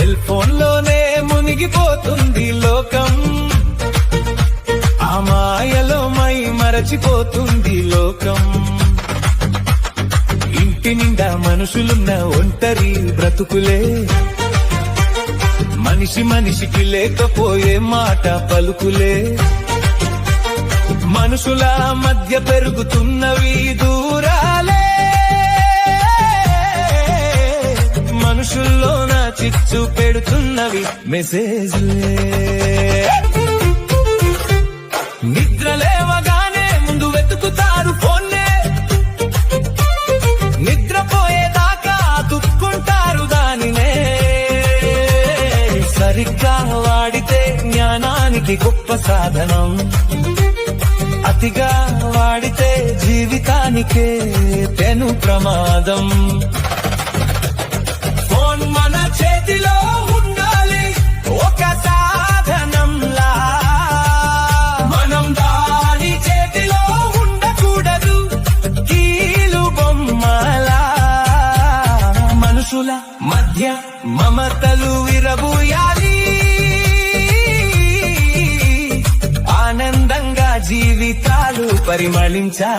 Cell phone లోనే మునిగిపోతుంది లోకం, ఆ మాయలో మై మరచిపోతుంది లోకం. ఇంటి నిండా మనుషులున్న ఒంటరి బ్రతుకులే, మనిషి మనిషికి లేకపోయే మాట పలుకులే. మనుషుల మధ్య పెరుగుతున్నవి దూరాలే, మనుషుల్లోన చిచ్చు పెడుతున్నవి మెసేజ్లే. నిద్ర లేవగానే ముందు వెతుకుతారు ఫోన్నే, నిద్రపోయేదాకా తుక్కుంటారు దానినే. సరిగ్గా వాడితే జ్ఞానానికి గొప్ప సాధనం, అతిగా వాడితే జీవితానికే పెను ప్రమాదం. ఫోన్ మన చేతిలో ఉండాలి ఒక సాధనంలా, మనం దాని చేతిలో ఉండకూడదు కీలు బొమ్మలా. మనుషుల మధ్య మమతలు విరబూయాలి, ఆనందంగా జీవితాలు పరిమళించాలి.